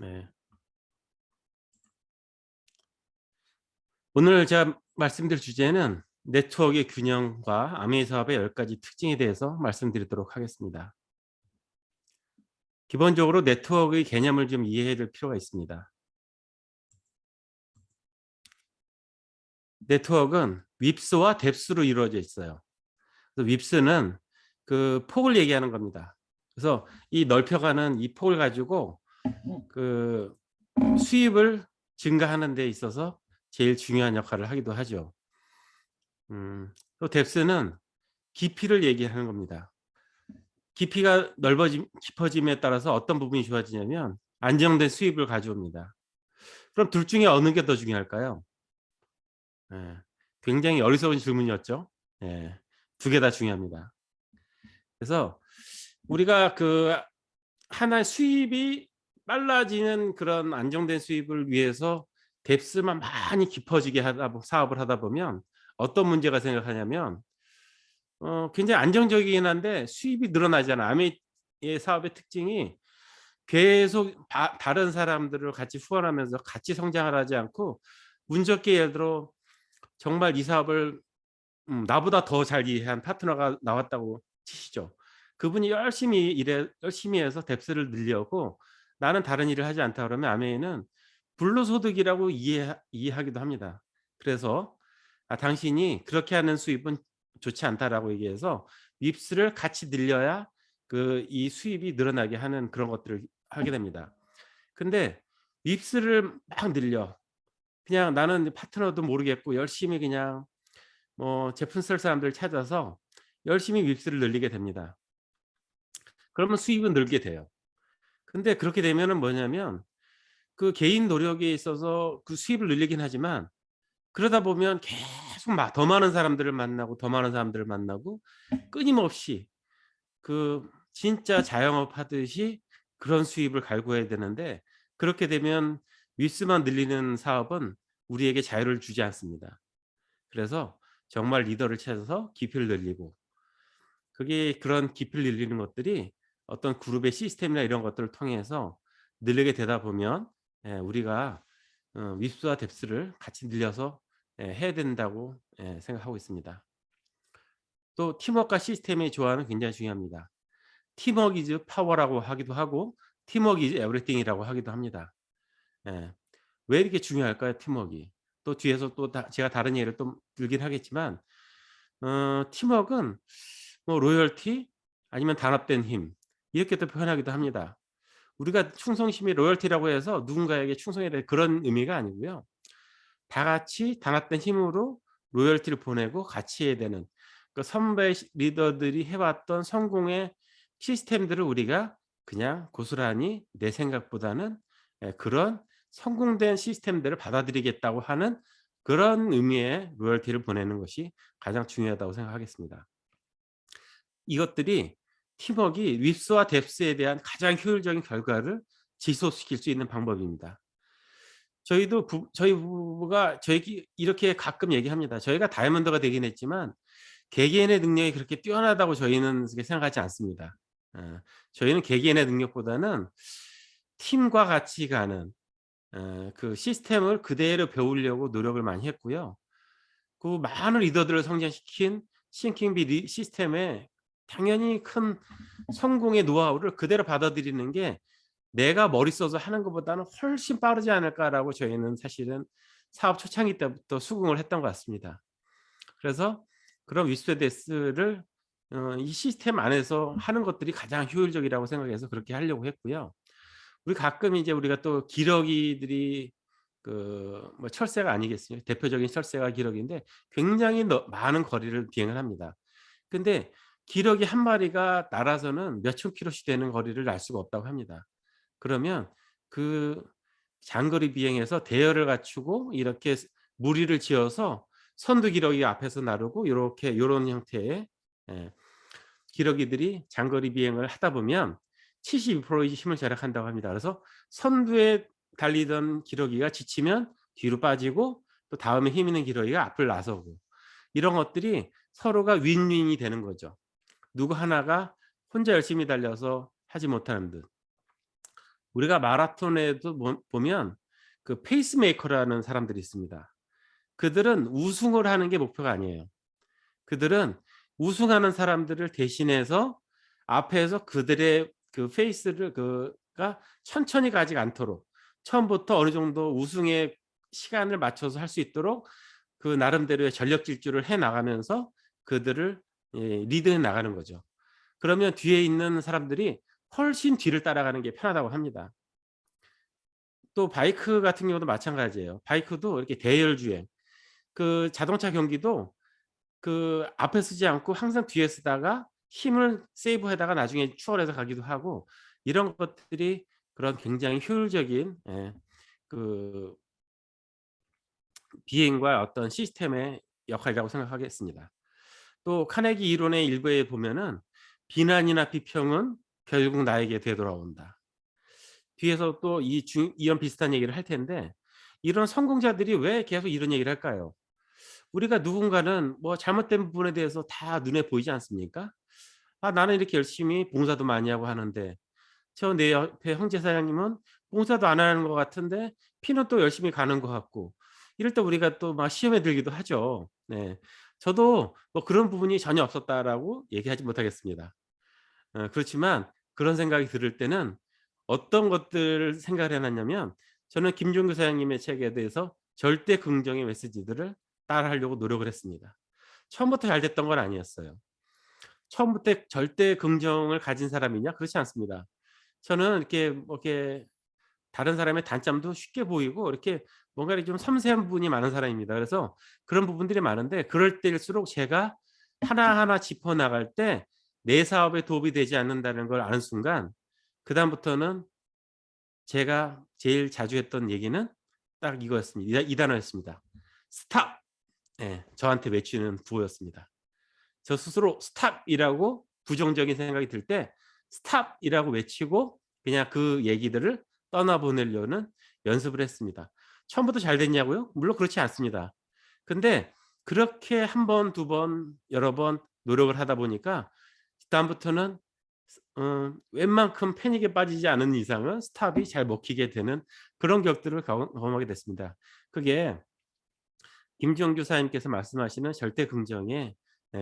네. 오늘 제가 말씀드릴 주제는 네트워크의 균형과 아메이 사업의 10가지 특징에 대해서 말씀드리도록 하겠습니다. 기본적으로 네트워크의 개념을 좀 이해해야 될 필요가 있습니다. 네트워크는 윕스와 뎁스로 이루어져 있어요. 그래서 윕스는 그 폭을 얘기하는 겁니다. 그래서 이 넓혀가는 이 폭을 가지고 그 수입을 증가하는 데 있어서 제일 중요한 역할을 하기도 하죠. 또 뎁스는 깊이를 얘기하는 겁니다. 깊이가 깊어짐에 따라서 어떤 부분이 좋아지냐면 안정된 수입을 가져옵니다. 그럼 둘 중에 어느 게 더 중요할까요? 예. 굉장히 어리석은 질문이었죠. 예. 두 개 다 중요합니다. 그래서 우리가 그 하나의 수입이 빨라지는 그런 안정된 수입을 위해서 뎁스만 많이 깊어지게 사업을 하다 보면 어떤 문제가 생각하냐면 굉장히 안정적이긴 한데 수입이 늘어나지 않아. 아메이의 사업의 특징이 계속 다른 사람들을 같이 후원하면서 같이 성장을 하지 않고 운 좋게 예를 들어 정말 이 사업을 나보다 더 잘 이해한 파트너가 나왔다고 치시죠. 그분이 열심히 해서 뎁스를 늘려고 나는 다른 일을 하지 않다 그러면 아메이는 불로소득이라고 이해하기도 합니다. 그래서 당신이 그렇게 하는 수입은 좋지 않다라고 얘기해서 윕스를 같이 늘려야 이 수입이 늘어나게 하는 그런 것들을 하게 됩니다. 근데 윕스를 막 늘려. 그냥 나는 파트너도 모르겠고 열심히 그냥 제품 쓸 사람들을 찾아서 열심히 윕스를 늘리게 됩니다. 그러면 수입은 늘게 돼요. 근데 그렇게 되면은 뭐냐면 그 개인 노력에 있어서 그 수입을 늘리긴 하지만 그러다 보면 계속 더 많은 사람들을 만나고 더 많은 사람들을 만나고 끊임없이 진짜 자영업 하듯이 그런 수입을 갈구해야 되는데 그렇게 되면 윗수만 늘리는 사업은 우리에게 자유를 주지 않습니다. 그래서 정말 리더를 찾아서 깊이를 늘리고 그런 깊이를 늘리는 것들이 어떤 그룹의 시스템이나 이런 것들을 통해서 늘리게 되다 보면 우리가 윗수와 뎁스를 같이 늘려서 해야 된다고 생각하고 있습니다. 또 팀워크와 시스템의 조화는 굉장히 중요합니다. 팀워크 이즈 파워라고 하기도 하고 팀워크 이즈 에브리띵이라고 하기도 합니다. 예. 왜 이렇게 중요할까요? 팀워크가. 또 뒤에서 제가 다른 예를 또 들긴 하겠지만 팀워크는 뭐 로열티 아니면 단합된 힘 이렇게도 표현하기도 합니다. 우리가 충성심이 로열티라고 해서 누군가에게 충성해야 될 그런 의미가 아니고요. 다 같이 단합된 힘으로 로열티를 보내고 같이 해야 되는 선배 리더들이 해왔던 성공의 시스템들을 우리가 그냥 고스란히 내 생각보다는 그런 성공된 시스템들을 받아들이겠다고 하는 그런 의미의 로열티를 보내는 것이 가장 중요하다고 생각하겠습니다. 이것들이 팀워크가 윗수와 뎁스에 대한 가장 효율적인 결과를 지속시킬 수 있는 방법입니다. 저희 부부가 이렇게 가끔 얘기합니다. 저희가 다이아몬드가 되긴 했지만 개개인의 능력이 그렇게 뛰어나다고 저희는 생각하지 않습니다. 저희는 개개인의 능력보다는 팀과 같이 가는 그 시스템을 그대로 배우려고 노력을 많이 했고요. 그 많은 리더들을 성장시킨 싱킹비 시스템에 당연히 큰 성공의 노하우를 그대로 받아들이는 게 '내가 머리 써서 하는 것보다는 훨씬 빠르지 않을까.'라고 저희는 사실은 사업 초창기 때부터 수긍을 했던 것 같습니다. 그래서 그런 위스테데스를 이 시스템 안에서 하는 것들이 가장 효율적이라고 생각해서 그렇게 하려고 했고요. 우리 가끔 이제 우리가 또 기러기들이 뭐 철새가 아니겠습니까? 대표적인 철새가 기러기인데 굉장히 많은 거리를 비행을 합니다. 근데 기러기 한 마리가 날아서는 몇천 킬로씩 되는 거리를 날 수가 없다고 합니다. 그러면 그 장거리 비행에서 대열을 갖추고 이렇게 무리를 지어서 선두 기러기 앞에서 나르고 요런 형태의 예 기러기들이 장거리 비행을 하다 보면 72%의 힘을 절약한다고 합니다. 그래서 선두에 달리던 기러기가 지치면 뒤로 빠지고 또 다음에 힘 있는 기러기가 앞을 나서고 이런 것들이 서로가 윈윈이 되는 거죠. 누구 하나가 혼자 열심히 달려서 하지 못하는 듯. 우리가 마라톤에도 보면 그 페이스메이커라는 사람들이 있습니다. 그들은 우승을 하는 게 목표가 아니에요. 그들은 우승하는 사람들을 대신해서 앞에서 그들의 그 페이스를 그가 천천히 가지 않도록 처음부터 어느 정도 우승의 시간을 맞춰서 할 수 있도록 그 나름대로의 전력 질주를 해 나가면서 그들을 리드해 나가는 거죠. 그러면 뒤에 있는 사람들이 훨씬 뒤를 따라가는 게 편하다고 합니다. 또 바이크 같은 경우도 마찬가지예요. 바이크도 이렇게 대열 주행, 그 자동차 경기도 그 앞에 서지 않고 항상 뒤에 서다가 힘을 세이브하다가 나중에 추월해서 가기도 하고, 이런 것들이 그런 굉장히 효율적인 그 비행과 어떤 시스템의 역할이라고 생각하겠습니다. 또 카네기 이론의 일부에 보면은 비난이나 비평은 결국 나에게 되돌아온다. 뒤에서 또 이런 비슷한 얘기를 할 텐데, 이런 성공자들이 왜 계속 이런 얘기를 할까요? 우리가 누군가는 뭐 잘못된 부분에 대해서 다 눈에 보이지 않습니까? '아 나는 이렇게 열심히 봉사도 많이 하고 하는데 저 내 옆에 형제 사장님은 봉사도 안 하는 것 같은데 피는 또 열심히 가는 것 같고.' 이럴 때 우리가 또 막 시험에 들기도 하죠. 네. 저도 뭐 '그런 부분이 전혀 없었다.'라고 얘기하지 못하겠습니다. 그렇지만 그런 생각이 들을 때는 어떤 것들을 생각을 해 놨냐면, 저는 김종규 사장님의 책에 대해서 절대 긍정의 메시지들을 따라하려고 노력을 했습니다. 처음부터 잘 됐던 건 아니었어요. 처음부터 절대 긍정을 가진 사람이냐? 그렇지 않습니다. 저는 이렇게 뭐 이렇게 다른 사람의 단점도 쉽게 보이고 이렇게 뭔가 이렇게 좀 섬세한 부분이 많은 사람입니다. 그래서 그런 부분들이 많은데, 그럴 때일수록 제가 하나하나 짚어 나갈 때 내 사업에 도움이 되지 않는다는 걸 아는 순간, 그다음부터는 제가 제일 자주 했던 얘기는 딱 이거였습니다. 이 단어였습니다. 스탑. 예. 저한테 외치는 구호였습니다. 저 스스로 스탑이라고 부정적인 생각이 들 때 스탑이라고 외치고 그냥 그 얘기들을 떠나보내려는 연습을 했습니다. 처음부터 잘 됐냐고요? 물론 그렇지 않습니다. 근데 그렇게 한 번, 두 번, 여러 번 노력을 하다 보니까 그다음부터는 웬만큼 패닉에 빠지지 않은 이상은 스탑이 잘 먹히게 되는 그런 격들을 경험하게 됐습니다. 그게 김정규 사님께서 말씀하시는 절대 긍정의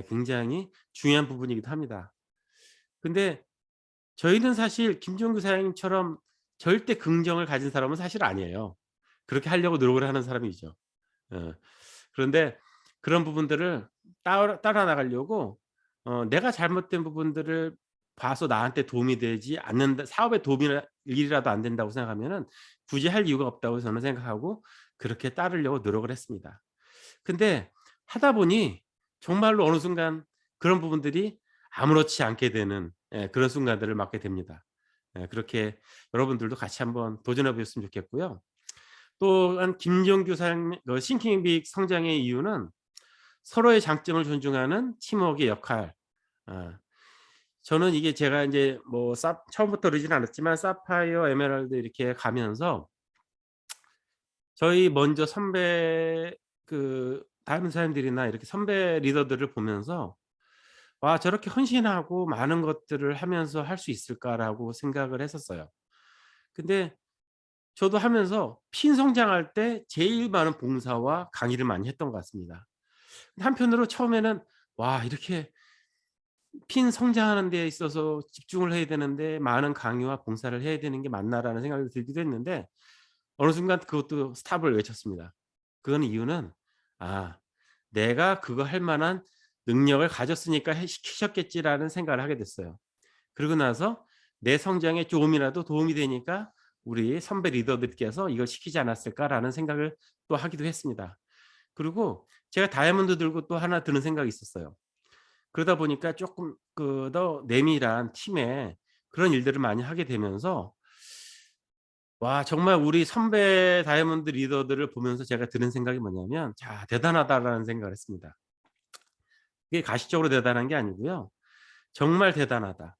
굉장히 중요한 부분이기도 합니다. 근데 저희는 사실 김정규 사장님처럼 절대 긍정을 가진 사람은 사실 아니에요. 그렇게 하려고 노력을 하는 사람이죠. 어. 그런데 그런 부분들을 따라 나가려고 내가 잘못된 부분들을 봐서 나한테 도움이 되지 않는다, 사업에 도움이 일이라도 안 된다고 생각하면은 굳이 할 이유가 없다고 저는 생각하고 그렇게 따르려고 노력을 했습니다. 근데 하다 보니 정말로 어느 순간 그런 부분들이 아무렇지 않게 되는 그런 순간들을 맞게 됩니다. 그렇게 여러분들도 같이 한번 도전해 보셨으면 좋겠고요. 또한 김정규 사장님 싱킹 빅 성장의 이유는 서로의 장점을 존중하는 팀워크의 역할. 어 저는 이게 제가 인제 뭐 처음부터 그러지는 않았지만 사파이어, 에메랄드 이렇게 가면서 저희 먼저 선배 다른 사람들이나 이렇게 선배 리더들을 보면서 '와 저렇게 헌신하고 많은 것들을 하면서 할 수 있을까?'라고 생각을 했었어요. 근데 저도 하면서 핀 성장할 때 제일 많은 봉사와 강의를 많이 했던 것 같습니다. 한편으로 처음에는 '와 이렇게 핀 성장하는 데 있어서 집중을 해야 되는데 많은 강의와 봉사를 해야 되는 게 맞나?'라는 생각이 들기도 했는데, 어느 순간 그것도 스탑을 외쳤습니다. 이유는 '아 내가 그거 할 만한 능력을 가졌으니까 시키셨겠지.'라는 생각을 하게 됐어요. 그러고 나서 '내 성장에 조금이라도 도움이 되니까 우리 선배 리더들께서 이걸 시키지 않았을까.'라는 생각을 또 하기도 했습니다. 그리고 제가 다이아몬드 들고 또 하나 드는 생각이 있었어요. 그러다 보니까 쪼끔 더 내밀한 팀에 그런 일들을 많이 하게 되면서 와 정말 우리 선배 다이아몬드 리더들을 보면서 제가 드는 생각이 뭐냐면 '자 대단하다.'라는 생각을 했습니다. 이게 가시적으로 대단한 게 아니고요. '정말 대단하다.'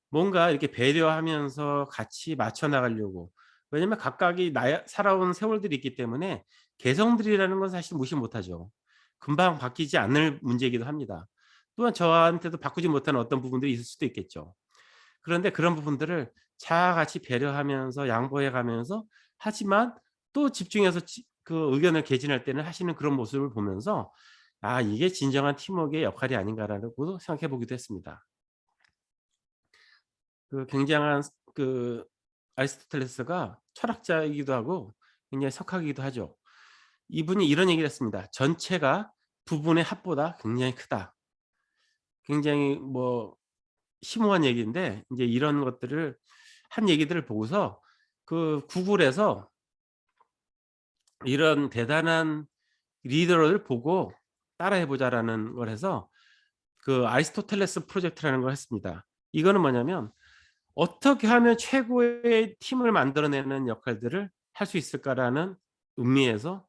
뭔가 이렇게 배려하면서 같이 맞춰 나가려고, 왜냐면 각각이 나야 살아온 세월들이 있기 때문에 개성들이라는 건 사실 무시 못하죠. 금방 바뀌지 않을 문제이기도 합니다. 또한 저한테도 바꾸지 못하는 어떤 부분들이 있을 수도 있겠죠. 그런데 그런 부분들을 자아 같이 배려하면서 양보해 가면서 하지만 또 집중해서 그 의견을 개진할 때는 하시는 그런 모습을 보면서 '아 이게 진정한 팀워크의 역할이 아닌가.'라고 생각해 보기도 했습니다. 그 굉장한 그 아리스토텔레스가 철학자이기도 하고 굉장히 석학이기도 하죠. 이분이 이런 얘기를 했습니다. "전체가 부분의 합보다 굉장히 크다." 굉장히 뭐 심오한 얘기인데 인제 이런 것들을 한 얘기들을 보고서 그 구글에서 이런 대단한 리더를 보고 따라해 보자라는 걸 해서 그 아리스토텔레스 프로젝트라는 걸 했습니다. 이거는 뭐냐면 어떻게 하면 최고의 팀을 만들어내는 역할들을 할 수 있을까라는 의미에서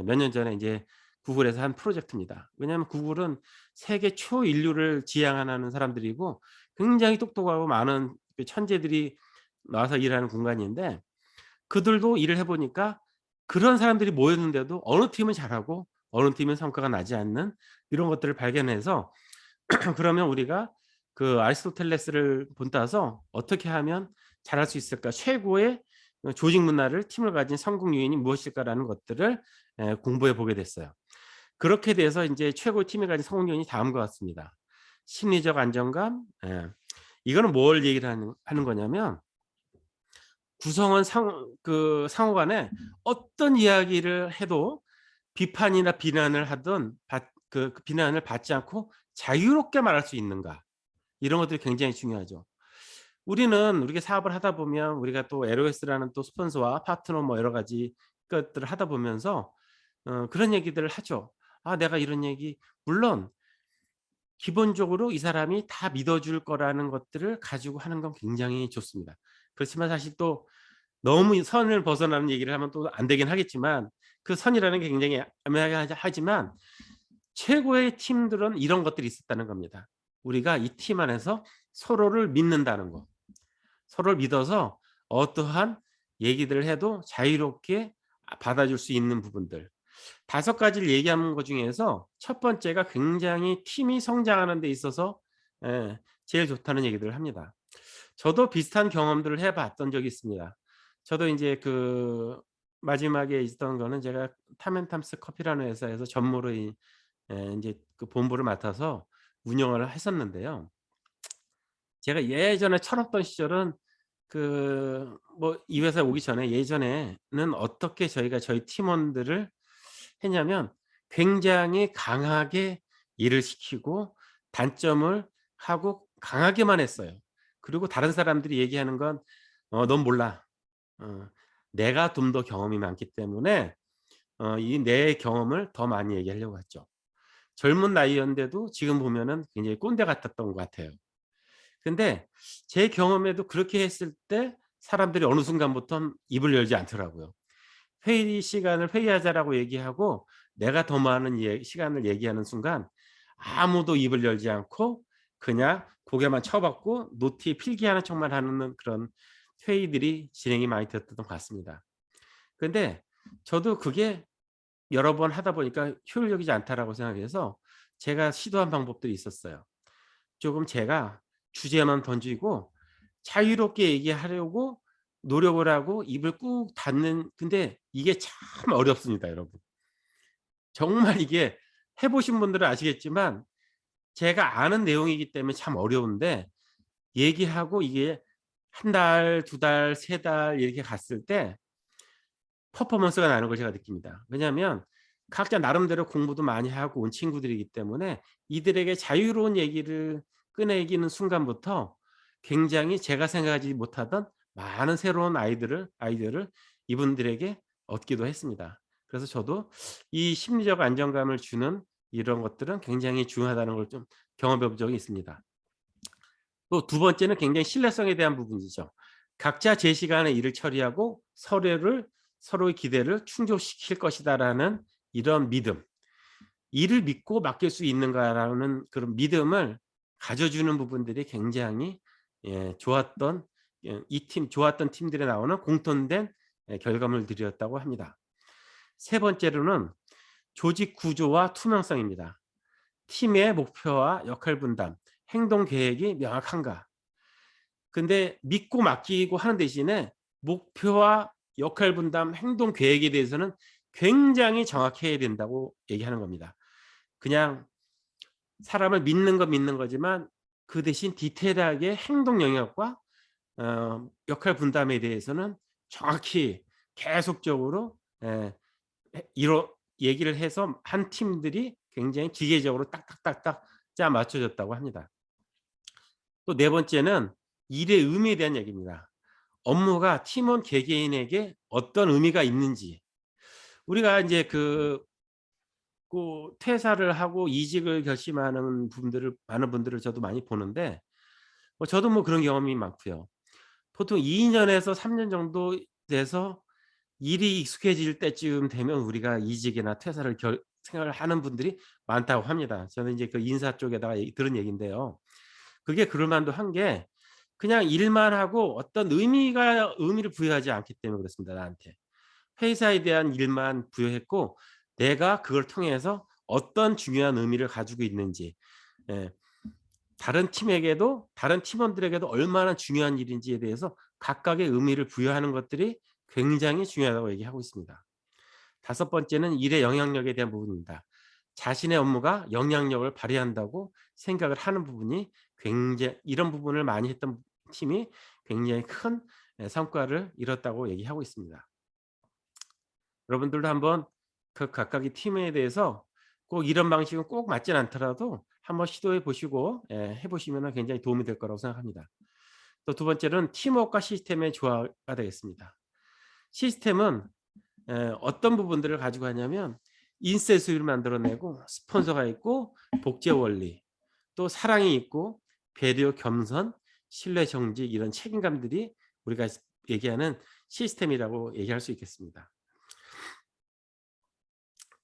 몇 년 전에 인제 구글에서 한 프로젝트입니다. 왜냐하면 구글은 세계 초인류를 지향하는 사람들이고 굉장히 똑똑하고 많은 그 천재들이 나와서 일하는 공간인데 그들도 일을 해 보니까 그런 사람들이 모였는데도 어느 팀은 잘하고 어느 팀은 성과가 나지 않는 이런 것들을 발견해서 그러면 우리가 그 아리스토텔레스를 본따서 '어떻게 하면 잘할 수 있을까? 최고의 조직 문화를 팀을 가진 성공 요인이 무엇일까?'라는 것들을 공부해 보게 됐어요. 그렇게 돼서 인제 최고의 팀이 가진 성공 요인이 다음과 같습니다. 심리적 안정감 이거는 뭘 얘기를 하는 거냐면 구성원 상호 간에 어떤 이야기를 해도 비판이나 비난을 하든 그 비난을 받지 않고 자유롭게 말할 수 있는가. 이런 것들이 굉장히 중요하죠. 우리가 사업을 하다 보면 우리가 또 LOS라는 또 스폰서와 파트너 뭐 여러 가지 것들을 하다 보면서 그런 얘기들을 하죠. "아 내가 이런 얘기" 물론 기본적으로 이 사람이 다 믿어 줄 거라는 것들을 가지고 하는 건 굉장히 좋습니다. 그렇지만 사실 또 너무 이 선을 벗어나는 얘기를 하면 또 안 되긴 하겠지만 그 선이라는 게 굉장히 애매하게 하지만 최고의 팀들은 이런 것들이 있었다는 겁니다. 우리가 이 팀 안에서 서로를 믿는다는 거. 서로를 믿어서 어떠한 얘기들을 해도 자유롭게 받아줄 수 있는 부분들. 5가지를 얘기한 것 중에서 첫 번째가 굉장히 팀이 성장하는 데 있어서 제일 좋다는 얘기들을 합니다. 저도 비슷한 경험들을 해 봤던 적이 있습니다. 저도 인제 그 마지막에 있었던 거는 제가 탐앤탐스 커피라는 회사에서 전무로 인제 그 본부를 맡아서 운영을 했었는데요. 제가 예전에 철없던 시절은 그 뭐 이 회사에 오기 전에 예전에는 어떻게 저희 팀원들을 했냐면 굉장히 강하게 일을 시키고 단점을 하고 강하게만 했어요. 그리고 다른 사람들이 얘기하는 건 넌 몰라. 어 내가 좀 더 경험이 많기 때문에 이 내 경험을 더 많이 얘기하려고 했죠. 젊은 나이였는데도 지금 보면은 굉장히 꼰대 같았던 것 같아요. 근데 제 경험에도 그렇게 했을 때 사람들이 어느 순간부턴 입을 열지 않더라고요. 회의 시간을 회의하자라고 얘기하고 내가 더 많은 시간을 얘기하는 순간 아무도 입을 열지 않고 그냥 고개만 쳐박고 노트에 필기하는 척만 하는 그런 회의들이 진행이 많이 됐던 것 같습니다. 근데 저도 그게 여러 번 하다 보니까 '효율적이지 않다.'라고 생각해서 제가 시도한 방법들이 있었어요. 조금 제가 주제만 던지고 자유롭게 얘기하려고 노력을 하고 입을 꾹 닫는 근데 이게 참 어렵습니다 여러분. 정말 이게 해 보신 분들은 아시겠지만 제가 아는 내용이기 때문에 참 어려운데 얘기하고 이게 한 달, 2 달, 3달 이렇게 갔을 때 퍼포먼스가 나는 걸 제가 느낍니다. 왜냐하면 각자 나름대로 공부도 많이 하고 온 친구들이기 때문에 이들에게 자유로운 얘기를 꺼내기는 순간부터 굉장히 제가 생각하지 못하던 많은 새로운 아이디어를 이분들에게 얻기도 했습니다. 그래서 저도 이 심리적 안정감을 주는 이런 것들은 굉장히 중요하다는 걸 좀 경험해 본 적이 있습니다. 또 두 번째는 굉장히 신뢰성에 대한 부분이죠. 각자 제 시간에 일을 처리하고 서로의 기대를 충족시킬 것이다라는 이런 믿음. '이를 믿고 맡길 수 있는가.'라는 그런 믿음을 가져주는 부분들이 굉장히 좋았던 좋았던 팀들에 나오는 공통된 결과물들이었다고 합니다. 세 번째로는 조직 구조와 투명성입니다. 팀의 목표와 역할 분담, 행동 계획이 명확한가. 근데 믿고 맡기고 하는 대신에 목표와 역할 분담, 행동 계획에 대해서는 굉장히 정확해야 된다고 얘기하는 겁니다. 그냥 사람을 믿는 건 믿는 거지만 그 대신 디테일하게 행동 영역과 역할 분담에 대해서는 정확히 계속적으로 얘기를 해서 한 팀들이 굉장히 기계적으로 딱딱딱딱 짜 맞춰졌다고 합니다. 또 네 번째는 일의 의미에 대한 얘기입니다. 업무가 팀원 개개인에게 어떤 의미가 있는지. 우리가 이제 퇴사를 하고 이직을 결심하는 분들을 많은 분들을 저도 많이 보는데 저도 뭐 그런 경험이 많고요. 보통 2 년에서 3년 정도 돼서 일이 익숙해질 때쯤 되면 우리가 이직이나 퇴사를 생각을 하는 분들이 많다고 합니다. 저는 이제 그 인사 쪽에다가 들은 얘기인데요. 그게 그럴 만도 한 게 그냥 일만 하고 어떤 의미를 부여하지 않기 때문에 그렇습니다, 나한테. 회사에 대한 일만 부여했고 내가 그걸 통해서 어떤 중요한 의미를 가지고 있는지, 예, 다른 팀원들에게도 얼마나 중요한 일인지에 대해서 각각의 의미를 부여하는 것들이 굉장히 중요하다고 얘기하고 있습니다. 다섯 번째는 일의 영향력에 대한 부분입니다. 자신의 업무가 영향력을 발휘한다고 생각을 하는 부분이 굉장히, 이런 부분을 많이 했던 팀이 굉장히 큰 성과를 이뤘다고 얘기하고 있습니다. 여러분들도 한번 그 각각의 팀에 대해서 꼭 이런 방식은 꼭 맞진 않더라도 한번 시도해 보시고 해 보시면 굉장히 도움이 될 거라고 생각합니다. 또 두 번째는 팀워크와 시스템의 조화가 되겠습니다. 시스템은 어떤 부분들을 가지고 하냐면 인쇄 수율을 만들어내고 스폰서가 있고 복제 원리, 또 사랑이 있고 배려, 겸손, 신뢰, 정직, 이런 책임감들이 우리가 얘기하는 시스템이라고 얘기할 수 있겠습니다.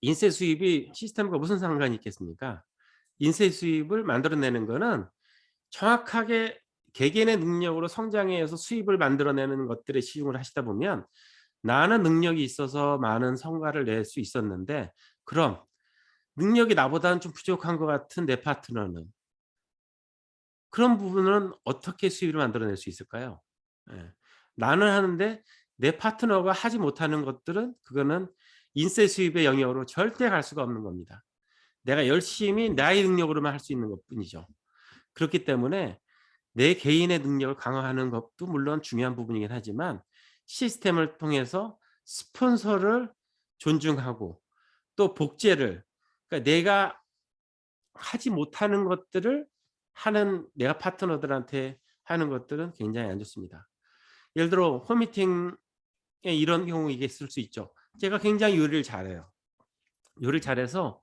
인쇄 수입이 시스템과 무슨 상관이 있겠습니까? 인쇄 수입을 만들어내는 거는 정확하게 개개인의 능력으로 성장해서 수입을 만들어내는 것들에 집중을 하시다 보면 나는 능력이 있어서 많은 성과를 낼 수 있었는데, 그럼 능력이 나보다는 좀 부족한 것 같은 내 파트너는, 그런 부분은 어떻게 수입을 만들어낼 수 있을까요? 예. 나는 하는데 내 파트너가 하지 못하는 것들은, 그거는 인쇄 수입의 영역으로 절대 갈 수가 없는 겁니다. 내가 열심히 나의 능력으로만 할 수 있는 것뿐이죠. 그렇기 때문에 내 개인의 능력을 강화하는 것도 물론 중요한 부분이긴 하지만 시스템을 통해서 스폰서를 존중하고 또 복제를, 그러니까 내가 하지 못하는 것들을 하는, 내가 파트너들한테 하는 것들은 굉장히 안 좋습니다. 예를 들어 홈미팅에 이런 경우 이게 있을 수 있죠. 제가 굉장히 요리를 잘해요. 요리를 잘해서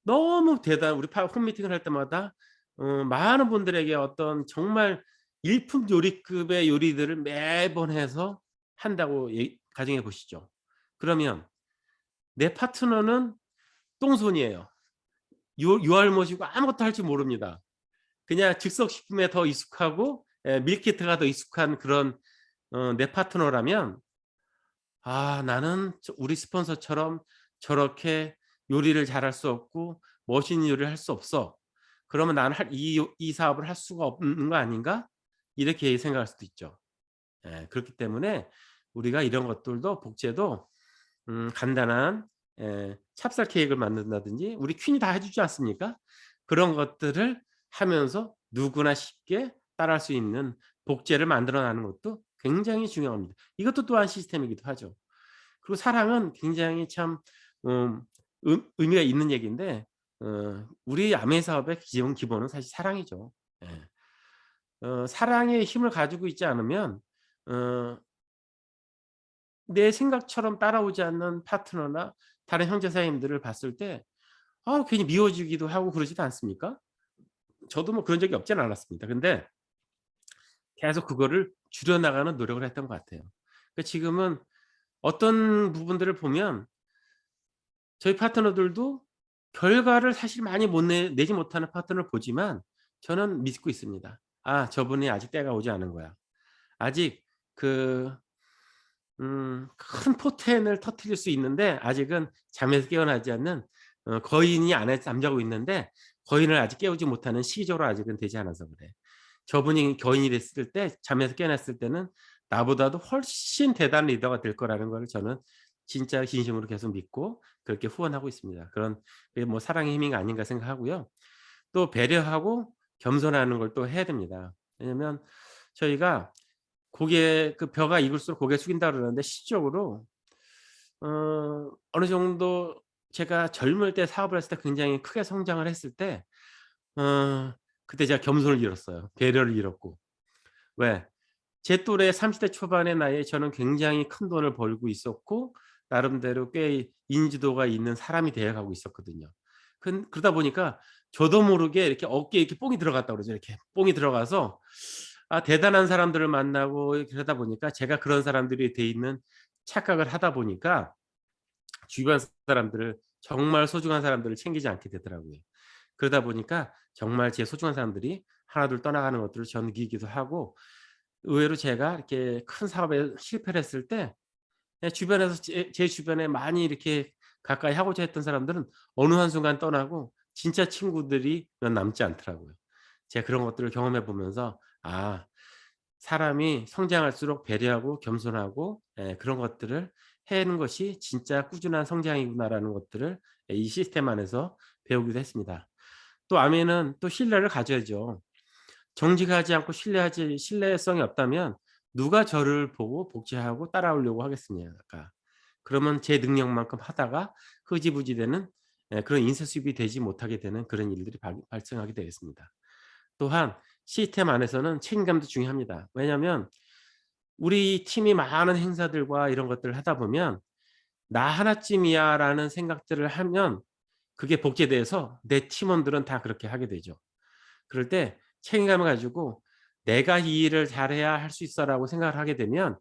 너무 우리 홈미팅을 할 때마다 많은 분들에게 어떤 정말 일품 요리급의 요리들을 매번 해서 한다고 가정해 보시죠. 그러면 내 파트너는 똥손이에요. 유알못이고 아무것도 할 줄 모릅니다. 그냥 즉석식품에 더 익숙하고 밀키트가 더 익숙한 그런 내 파트너라면, 나는 우리 스폰서처럼 저렇게 요리를 잘할 수 없고 멋있는 요리를 할 수 없어. 그러면 나는 이 사업을 할 수가 없는 거 아닌가? 이렇게 생각할 수도 있죠. 그렇기 때문에 우리가 이런 것들도, 복제도 간단한 찹쌀 케이크를 만든다든지 우리 퀸이 다 해주지 않습니까? 그런 것들을 하면서 누구나 쉽게 따라할 수 있는 복제를 만들어 나가는 것도 굉장히 중요합니다. 이것도 또한 시스템이기도 하죠. 그리고 사랑은 굉장히 참 의미가 있는 얘기인데, 우리 아메 사업의 기본은 사실 사랑이죠. 사랑의 힘을 가지고 있지 않으면 내 생각처럼 따라오지 않는 파트너나 다른 형제사님들을 봤을 때 괜히 미워지기도 하고 그러지도 않습니까? 저도 뭐 그런 적이 없지는 않았습니다. 근데 계속 그거를 줄여나가는 노력을 했던 것 같아요. 그러니까 지금은 어떤 부분들을 보면 저희 파트너들도 결과를 사실 많이 내지 못하는 파트너를 보지만 저는 믿고 있습니다. 저분이 아직 때가 오지 않은 거야. 아직 큰 포텐을 터뜨릴 수 있는데 아직은 잠에서 깨어나지 않는, 거인이 안에 잠자고 있는데 거인을 아직 깨우지 못하는 시기적으로 아직은 되지 않아서 그래. 저분이 교인이 됐을 때, 잠에서 깨어났을 때는 나보다도 훨씬 대단한 리더가 될 거라는 걸 저는 진짜 진심으로 계속 믿고 그렇게 후원하고 있습니다. 그런 그게 뭐 사랑의 힘이 아닌가 생각하고요. 또 배려하고 겸손하는 걸 또 해야 됩니다. 왜냐면 저희가 고개 그 벼가 익을수록 고개 숙인다 그러는데, 실질적으로 어느 정도 제가 젊을 때 사업을 했을 때 굉장히 크게 성장을 했을 때 어 그때 제가 겸손을 잃었어요. 배려를 잃었고. 왜? 제 또래 30대 초반의 나이에 저는 굉장히 큰 돈을 벌고 있었고 나름대로 꽤 인지도가 있는 사람이 되어 가고 있었거든요. 그러다 보니까 저도 모르게 이렇게 어깨에 이렇게 뽕이 들어갔다고 그러죠. 이렇게 뽕이 들어가서 대단한 사람들을 만나고 그러다 보니까 제가 그런 사람들이 돼 있는 착각을 하다 보니까 주변 사람들을, 정말 소중한 사람들을 챙기지 않게 되더라고요. 그러다 보니까 정말 제 소중한 사람들이 하나둘 떠나가는 것들을 저는 느끼기도 하고, 의외로 제가 이렇게 큰 사업에 실패를 했을 때 주변에서 제 주변에 많이 이렇게 가까이 하고자 했던 사람들은 어느 한순간 떠나고 진짜 친구들이 몇 남지 않더라고요. 제가 그런 것들을 경험해 보면서 사람이 성장할수록 배려하고 겸손하고 그런 것들을 해내는 것이 진짜 꾸준한 성장이구나라는 것들을 이 시스템 안에서 배우기도 했습니다. 또 아멘은 또 신뢰를 가져야죠. 정직하지 않고 신뢰성이 없다면 누가 저를 보고 복제하고 따라오려고 하겠습니까? 그러면 제 능력만큼 하다가 흐지부지 되는 그런 인쇄 수입이 되지 못하게 되는 그런 일들이 발생하게 되겠습니다. 또한 시스템 안에서는 책임감도 중요합니다. 왜냐하면 우리 팀이 많은 행사들과 이런 것들을 하다 보면 '나 하나쯤이야.'라는 생각들을 하면 그게 복제돼서 내 팀원들은 다 그렇게 하게 되죠. 그럴 때 책임감을 가지고 '내가 이 일을 잘해야 할 수 있어.'라고 생각을 하게 되면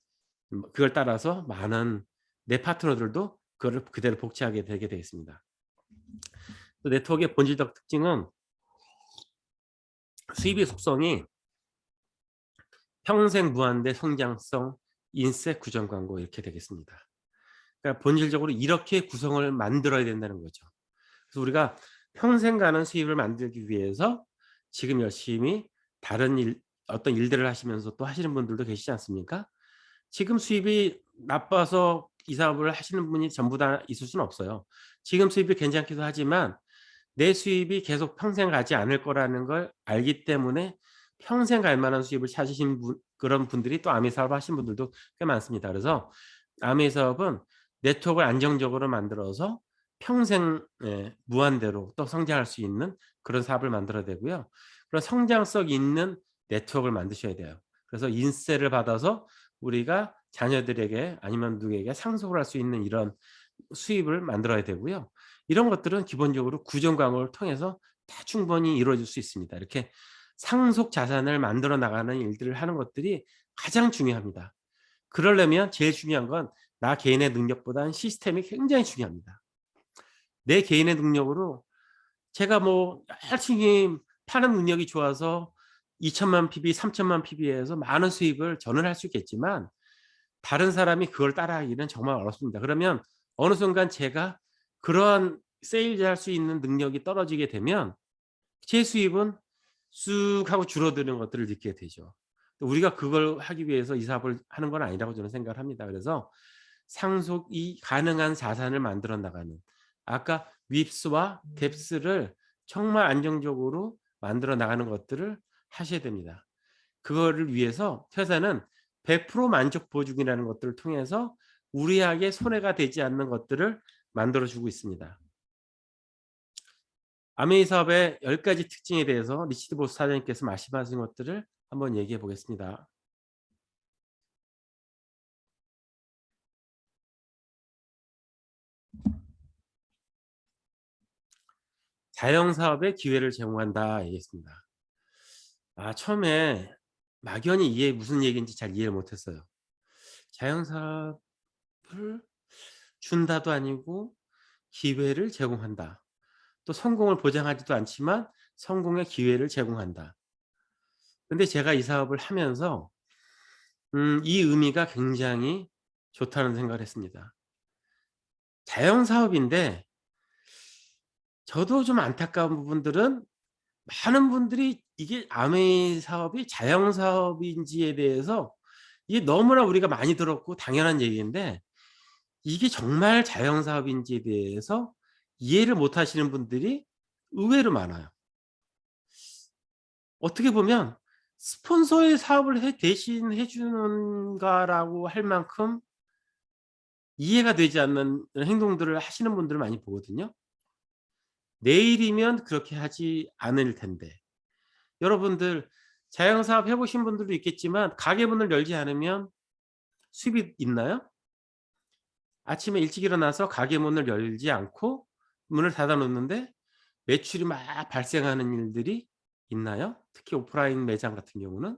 그걸 따라서 많은 내 파트너들도 그거를 그대로 복제하게 되게 되어 있습니다. 또 네트워크의 본질적 특징은 수입의 속성이 평생 무한대 성장성, 인쇄, 구전 광고 이렇게 되겠습니다. 그러니까 본질적으로 이렇게 구성을 만들어야 된다는 거죠. 그래서 우리가 평생 가는 수입을 만들기 위해서 지금 열심히 다른 어떤 일들을 하시면서 또 하시는 분들도 계시지 않습니까? 지금 수입이 나빠서 이 사업을 하시는 분이 전부 다 있을 수는 없어요. 지금 수입이 괜찮기도 하지만 내 수입이 계속 평생 가지 않을 거라는 걸 알기 때문에 평생 갈 만한 수입을 찾으신 그런 분들이 또 아미 사업을 하신 분들도 꽤 많습니다. 그래서 아미 사업은 네트워크를 안정적으로 만들어서 평생 무한대로 또 성장할 수 있는 그런 사업을 만들어야 되고요. 그런 성장성 있는 네트워크를 만드셔야 돼요. 그래서 인세를 받아서 우리가 자녀들에게 아니면 누구에게 상속을 할 수 있는 이런 수입을 만들어야 되고요. 이런 것들은 기본적으로 구전 광고를 통해서 다 충분히 이루어질 수 있습니다. 이렇게 상속 자산을 만들어 나가는 일들을 하는 것들이 가장 중요합니다. 그러려면 제일 중요한 건 나 개인의 능력보다는 시스템이 굉장히 중요합니다. 내 개인의 능력으로 제가 뭐 열심히 파는 능력이 좋아서 2천만 PB, 3천만 PB에서 많은 수익을 저는 할 수 있겠지만 다른 사람이 그걸 따라하기는 정말 어렵습니다. 그러면 어느 순간 제가 그러한 세일즈 할 수 있는 능력이 떨어지게 되면 제 수입은 쑥 하고 줄어드는 것들을 느끼게 되죠. 우리가 그걸 하기 위해서 이 사업을 하는 건 아니라고 저는 생각을 합니다. 그래서 상속이 가능한 자산을 만들어 나가는, 아까 윕스와 뎁스를 정말 안정적으로 만들어 나가는 것들을 하셔야 됩니다. 그거를 위해서 회사는 100% 만족 보증이라는 것들을 통해서 우리에게 손해가 되지 않는 것들을 만들어 주고 있습니다. 아메이 사업의 10가지 특징에 대해서 리치드 보스 사장님께서 말씀하신 것들을 한번 얘기해 보겠습니다. 자영 사업에 기회를 제공한다 얘기했습니다. 처음에 막연히 이게 무슨 얘기인지 잘 이해를 못 했어요. 자영 사업을 준다도 아니고 기회를 제공한다. 또 성공을 보장하지도 않지만 성공의 기회를 제공한다. 근데 제가 이 사업을 하면서 이 의미가 굉장히 좋다는 생각을 했습니다. 자영 사업인데 저도 좀 안타까운 부분들은 많은 분들이 이게 아메이 사업이 자영 사업인지에 대해서 이게 너무나 우리가 많이 들었고 당연한 얘기인데 이게 정말 자영 사업인지에 대해서 이해를 못 하시는 분들이 의외로 많아요. 어떻게 보면 스폰서의 사업을 대신 해 주는가라고 할 만큼 이해가 되지 않는 행동들을 하시는 분들을 많이 보거든요. 내 일이면 그렇게 하지 않을 텐데. 여러분들 자영 사업 해 보신 분들도 있겠지만 가게 문을 열지 않으면 수입이 있나요? 아침에 일찍 일어나서 가게 문을 열지 않고 문을 닫아 놓는데 매출이 막 발생하는 일들이 있나요? 특히 오프라인 매장 같은 경우는.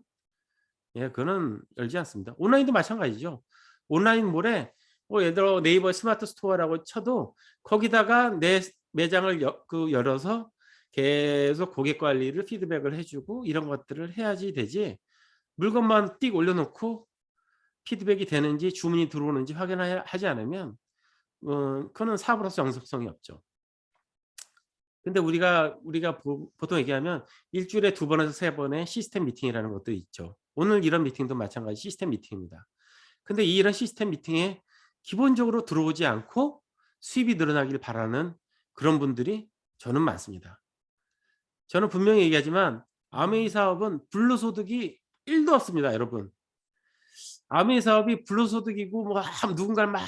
예, 그거는 열지 않습니다. 온라인도 마찬가지죠. 온라인몰에 예를 들어 네이버 스마트 스토어라고 쳐도 거기다가 내 매장을 열어서 계속 고객 관리를 피드백을 해 주고 이런 것들을 해야지 되지, 물건만 띡 올려 놓고 피드백이 되는지 주문이 들어오는지 하지 않으면 그거는 사업으로서 영속성이 없죠. 근데 우리가 보통 얘기하면 일 주일에 2 번에서 3 번의 시스템 미팅이라는 것도 있죠. 오늘 이런 미팅도 마찬가지 시스템 미팅입니다. 근데 이런 시스템 미팅에 기본적으로 들어오지 않고 수입이 늘어나길 바라는 그런 분들이 저는 많습니다. 저는 분명히 얘기하지만 아메이 사업은 불로소득이 1도 없습니다, 여러분. 아메이 사업이 불로소득이고 뭐 누군가를 막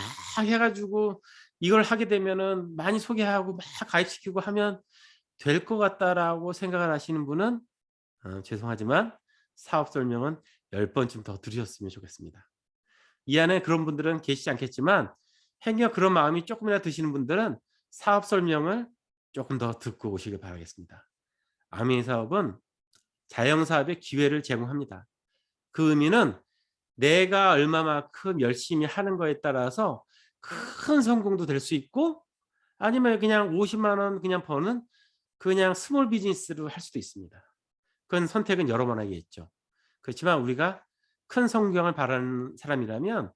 해 가지고 이걸 하게 되면은 많이 소개하고 막 가입시키고 하면 될 것 같다라고 생각을 하시는 분은 죄송하지만 사업 설명은 10 번쯤 더 들으셨으면 좋겠습니다. 이 안에 그런 분들은 계시지 않겠지만 행여 그런 마음이 쪼끔이라도 드시는 분들은 사업 설명을 쪼끔 더 듣고 오시길 바라겠습니다. 아메이 사업은 자영 사업의 기회를 제공합니다. 그 의미는 내가 얼마만큼 열심히 하는 거에 따라서 큰 성공도 될 수 있고 아니면 그냥 50만 원 그냥 버는 그냥 스몰 비즈니스로 할 수도 있습니다. 그건 선택은 여러 번 하겠죠. 그렇지만 우리가 큰 성공을 바라는 사람이라면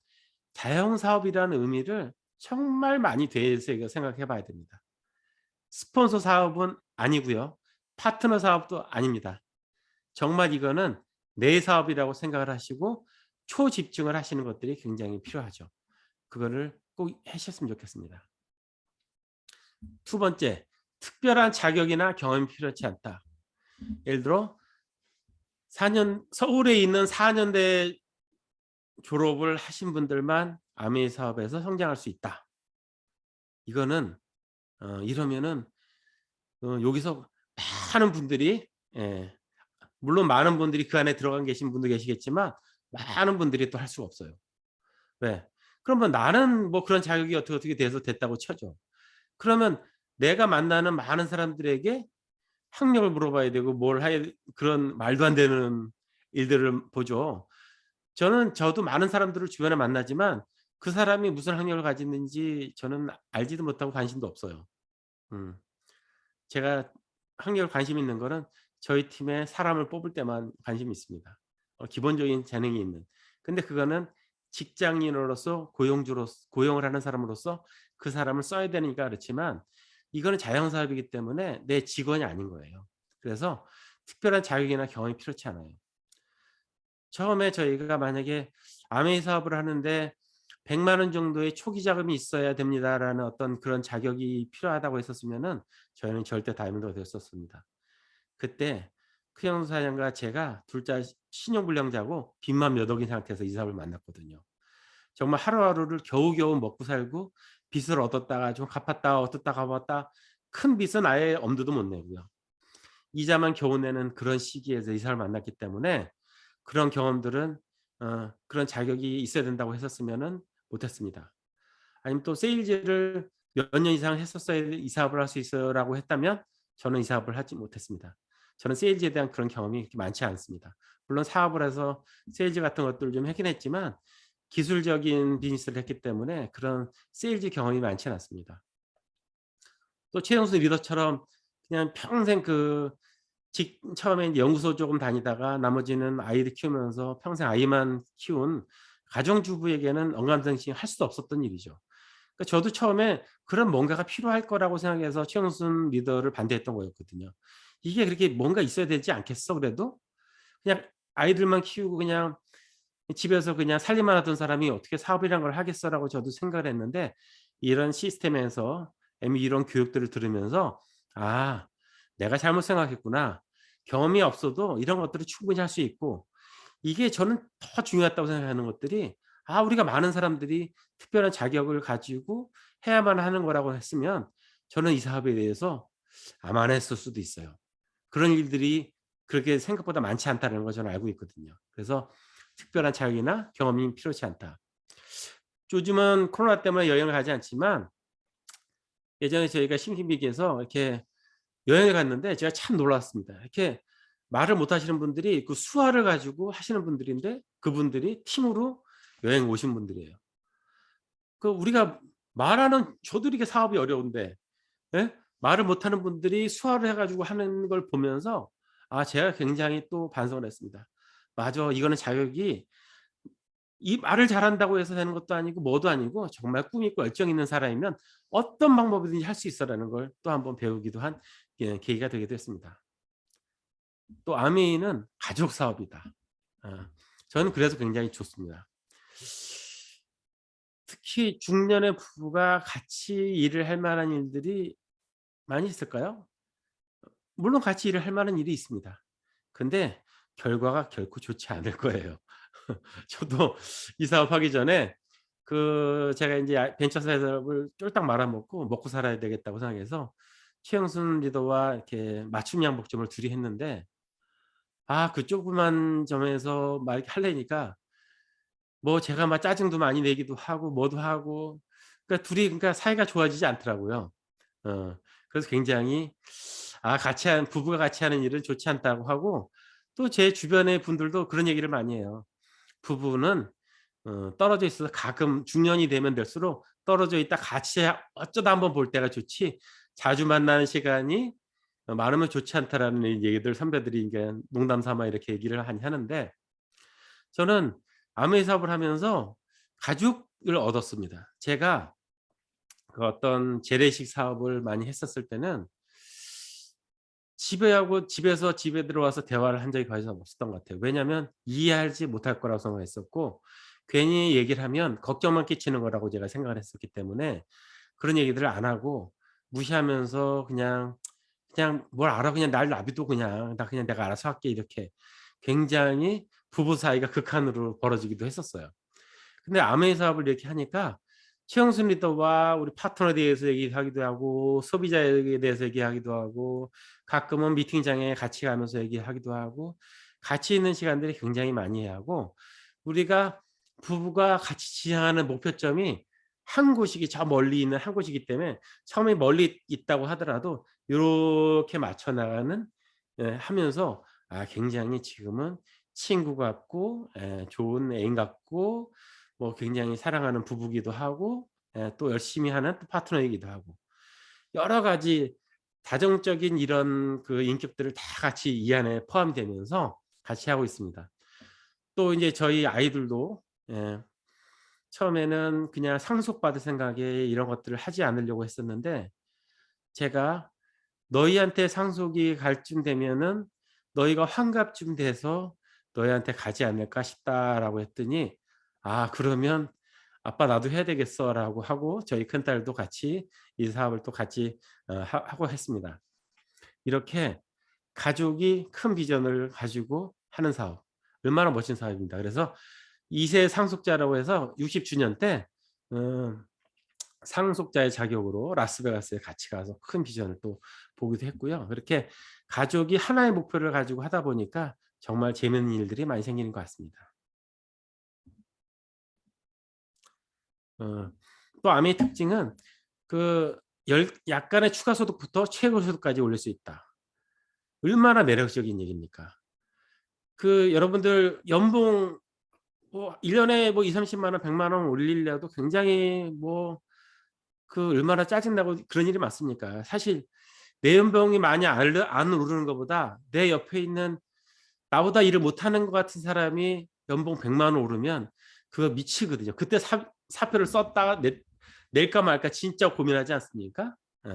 자영 사업이라는 의미를 정말 많이 되새겨 생각해 봐야 됩니다. 스폰서 사업은 아니고요. 파트너 사업도 아닙니다. 정말 이거는 내 사업이라고 생각을 하시고 초집중을 하시는 것들이 굉장히 필요하죠. 그거를 꼭 하셨으면 좋겠습니다. 두 번째, 특별한 자격이나 경험이 필요치 않다. 예를 들어 서울에 있는 4년대 졸업을 하신 분들만 아메이 사업에서 성장할 수 있다. 이거는 이러면은 여기서 많은 분들이, 예, 물론 많은 분들이 그 안에 들어가 계신 분도 계시겠지만 많은 분들이 또 할 수가 없어요. 왜? 그러면 나는 뭐 그런 자격이 어떻게 돼서 됐다고 쳐죠. 그러면 내가 만나는 많은 사람들에게 학력을 물어봐야 되고 뭘 해야, 그런 말도 안 되는 일들을 보죠. 저도 많은 사람들을 주변에 만나지만 그 사람이 무슨 학력을 가졌는지 저는 알지도 못하고 관심도 없어요. 음. 제가 학력에 관심 있는 거는 저희 팀에 사람을 뽑을 때만 관심이 있습니다. 기본적인 재능이 있는. 근데 그거는 직장인으로서 고용을 하는 사람으로서 그 사람을 써야 되니까 그렇지만 이거는 자영 사업이기 때문에 내 직원이 아닌 거예요. 그래서 특별한 자격이나 경험이 필요치 않아요. 처음에 저희가 만약에 아메이 사업을 하는데 100만 원 정도의 초기 자금이 있어야 됩니다라는 어떤 그런 자격이 필요하다고 했었으면은 저희는 절대 다이몬드가 됐었습니다. 그때 크영 사장과 제가 둘 다 신용불량자고 빚만 몇 억인 상태에서 이 사업을 만났거든요. 정말 하루하루를 겨우겨우 먹고 살고 빚을 얻었다가 좀 갚았다가 얻었다 갚았다, 큰 빚은 아예 엄두도 못 내고요. 이자만 겨우 내는 그런 시기에서 이 사람을 만났기 때문에 그런 경험들은 그런 자격이 있어야 된다고 했었으면은 못 했습니다. 아니면 또 세일즈를 몇 년 이상 했었어야 이 사업을 할 수 있어요라고 했다면 저는 이 사업을 하지 못했습니다. 저는 세일즈에 대한 그런 경험이 그렇게 많지 않습니다. 물론 사업을 해서 세일즈 같은 것들을 좀 하긴 했지만 기술적인 비즈니스를 했기 때문에 그런 세일즈 경험이 많지는 않습니다. 또 최영수 리더처럼 그냥 평생 처음에 연구소 조금 다니다가 나머지는 아이를 키우면서 평생 아이만 키운 가정주부에게는 언감생심 할 수도 없었던 일이죠. 그러니까 저도 처음에 그런 뭔가가 필요할 거라고 생각해서 최영순 리더를 반대했던 거였거든요. 이게 그렇게 뭔가 있어야 되지 않겠어 그래도? 그냥 아이들만 키우고 그냥 집에서 그냥 살림만 하던 사람이 어떻게 사업이란 걸 하겠어라고 저도 생각을 했는데 이런 시스템에서 이미 이런 교육들을 들으면서 '아 내가 잘못 생각했구나. 경험이 없어도 이런 것들을 충분히 할 수 있고' 이게 저는 더 중요하다고 생각하는 것들이 우리가 많은 사람들이 특별한 자격을 가지고 해야만 하는 거라고 했으면 저는 이 사업에 대해서 아마 안 했을 수도 있어요. 그런 일들이 그렇게 생각보다 많지 않다는 걸 저는 알고 있거든요. 그래서 '특별한 자격이나 경험이 필요치 않다.' 요즘은 코로나 때문에 여행을 가지 않지만 예전에 저희가 심심미기에서 이렇게 여행을 갔는데 제가 참 놀랐습니다. 이렇게 말을 못 하시는 분들이 그 수화를 가지고 하시는 분들인데 그분들이 팀으로 여행 오신 분들이에요. 그 우리가 말하는 저도 이게 사업이 어려운데 예? 말을 못하는 분들이 수화를 해 가지고 하는 걸 보면서 제가 굉장히 또 반성을 했습니다. '맞아. 이거는 자격이 이 말을 잘한다고 해서 되는 것도 아니고 뭐도 아니고 정말 꿈 있고 열정 있는 사람이면 어떤 방법이든지 할 수 있어.'라는 걸 또 한 번 배우기도 한 계기가 되기도 했습니다. 또 아미는 가족 사업이다. 아 저는 그래서 굉장히 좋습니다. 특히 중년의 부부가 같이 일을 할 만한 일들이 많이 있을까요? 물론 같이 일을 할 만한 일이 있습니다. 근데 결과가 결코 좋지 않을 거예요. 저도 이 사업하기 전에 제가 인제 벤처 사업을 쫄딱 말아먹고 먹고 살아야 되겠다고 생각해서 최영순 리더와 이렇게 맞춤 양복점을 둘이 했는데 그 조그만 점에서 막 이렇게 하려니까 뭐 제가 막 짜증도 많이 내기도 하고 뭐도 하고 그러니까 사이가 좋아지지 않더라고요. 어 그래서 굉장히 부부가 같이 하는 일은 좋지 않다고 하고 또 제 주변의 분들도 그런 얘기를 많이 해요. 부부는 떨어져 있어서 가끔 중년이 되면 될수록 떨어져 있다 같이 어쩌다 한번 볼 때가 좋지 자주 만나는 시간이 많으면 좋지 않다라는 얘기들 선배들이 이제 농담 삼아 이렇게 얘기를 많이 하는데 저는 아무의 사업을 하면서 가족을 얻었습니다. 제가 그 어떤 재래식 사업을 많이 했었을 때는 집에서 집에 들어와서 대화를 한 적이 거의 없었던 것 같아요. 왜냐하면 이해하지 못할 거라고 생각했었고 괜히 얘기를 하면 걱정만 끼치는 거라고 제가 생각을 했었기 때문에 그런 얘기들을 안 하고 무시하면서 그냥 "뭘 알아. 그냥 날 놔둬 그냥. 나 그냥 내가 알아서 할게." 이렇게 굉장히 부부 사이가 극한으로 벌어지기도 했었어요. 근데 아메이 사업을 이렇게 하니까 최영순 리더와 우리 파트너에 대해서 얘기하기도 하고 소비자에 대해서 얘기하기도 하고 가끔은 미팅장에 같이 가면서 얘기하기도 하고 같이 있는 시간들이 굉장히 많이 하고 우리가 부부가 같이 지향하는 목표점이 한 곳이기 저 멀리 있는 한 곳이기 때문에 처음에 멀리 있다고 하더라도 요렇게 맞춰 나가는 하면서 굉장히 지금은 친구 같고 좋은 애인 같고 뭐 굉장히 사랑하는 부부기도 하고 또 열심히 하는 또 파트너이기도 하고 여러 가지 다정적인 이런 그 인격들을 다 같이 이 안에 포함되면서 같이 하고 있습니다. 또 인제 저희 아이들도 처음에는 그냥 상속받을 생각에 이런 것들을 하지 않으려고 했었는데 제가 "너희한테 상속이 갈 쯤 되면은 너희가 환갑쯤 돼서 너희한테 가지 않을까 싶다."라고 했더니 그러면 아빠 나도 해야 되겠어."라고 하고 저희 큰딸도 같이 이 사업을 또 같이 하고 했습니다. 이렇게 가족이 큰 비전을 가지고 하는 사업. 얼마나 멋진 사업입니다. 그래서 2세 상속자라고 해서 60 주년 때 음 상속자의 자격으로 라스베가스에 같이 가서 큰 비전을 또 보기도 했고요. 그렇게 가족이 하나의 목표를 가지고 하다 보니까 정말 재미있는 일들이 많이 생기는 것 같습니다. 어 또 아미의 특징은 그 약간의 추가 소득부터 최고 소득까지 올릴 수 있다. 얼마나 매력적인 얘기입니까? 여러분들 연봉 뭐 1 년에 뭐2 3 0만 원, 1 0 0원 올리려도 굉장히 얼마나 짜증나고 그런 일이 많습니까? 사실 내 연봉이 많이 안 오르는 것보다 내 옆에 있는 나보다 일을 못하는 것 같은 사람이 연봉 1 0 0원 오르면 그거 미치거든요. 그때 사표를 썼다가 낼까 말까 진짜 고민하지 않습니까? 예.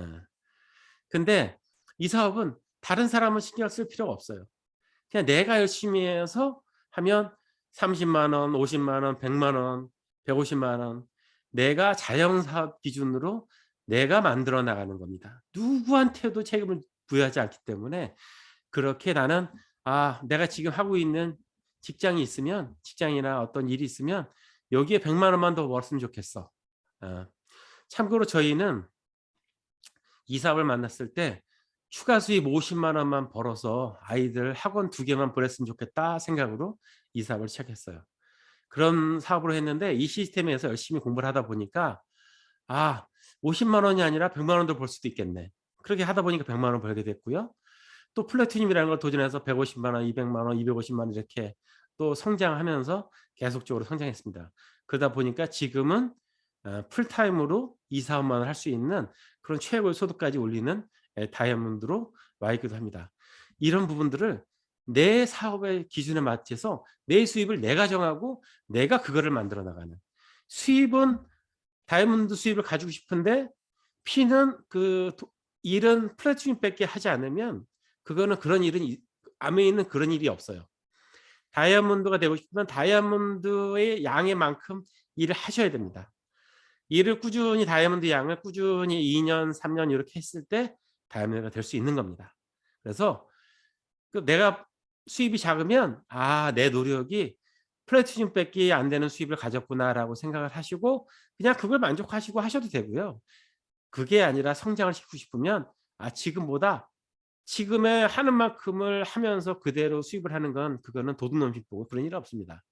근데 이 사업은 다른 사람은 신경 쓸 필요가 없어요. 그냥 내가 열심히 해서 하면 30만 원, 50만 원, 100만 원, 150만 원 내가 자영사업 기준으로 내가 만들어 나가는 겁니다. 누구한테도 책임을 부여하지 않기 때문에 그렇게 나는 내가 지금 하고 있는 직장이 있으면 직장이나 어떤 일이 있으면 여기에 100만 원만 더 벌었으면 좋겠어. 어. 참고로 저희는 이 사업을 만났을 때 추가 수입 50만 원만 벌어서 아이들 학원 2개만 보냈으면 좋겠다 생각으로 이 사업을 시작했어요. 그런 사업으로 했는데 이 시스템에서 열심히 공부를 하다 보니까 50만 원이 아니라 100만 원도 벌 수도 있겠네. 그렇게 하다 보니까 100만 원 벌게 됐고요. 또 플래티늄이라는 걸 도전해서 150만 원, 200만 원, 250만 원 이렇게 또 성장하면서 계속적으로 성장했습니다. 그러다 보니까 지금은 풀타임으로 이 사업만 할 수 있는 그런 최고의 소득까지 올리는 다이아몬드로 와 있기도 합니다. 이런 부분들을 내 사업의 기준에 맞춰서 내 수입을 내가 정하고 내가 그거를 만들어 나가는 수입은 다이아몬드 수입을 가지고 싶은데 피는 일은 플래티늄밖에 하지 않으면 그거는 그런 일은 암에 있는 그런 일이 없어요. 다이아몬드가 되고 싶으면 다이아몬드의 양의 만큼 일을 하셔야 됩니다. 일을 꾸준히 다이아몬드 양을 꾸준히 2년, 3년 이렇게 했을 때 다이아몬드가 될 수 있는 겁니다. 그래서 내가 수입이 작으면 내 노력이 플래티늄밖에 안 되는 수입을 가졌구나라고 생각을 하시고 그냥 그걸 만족하시고 하셔도 되고요. 그게 아니라 성장을 시키고 싶으면 지금보다 지금의 하는 만큼을 하면서 그대로 수입을 하는 건 그거는 도둑놈식 보고 그런 일 없습니다.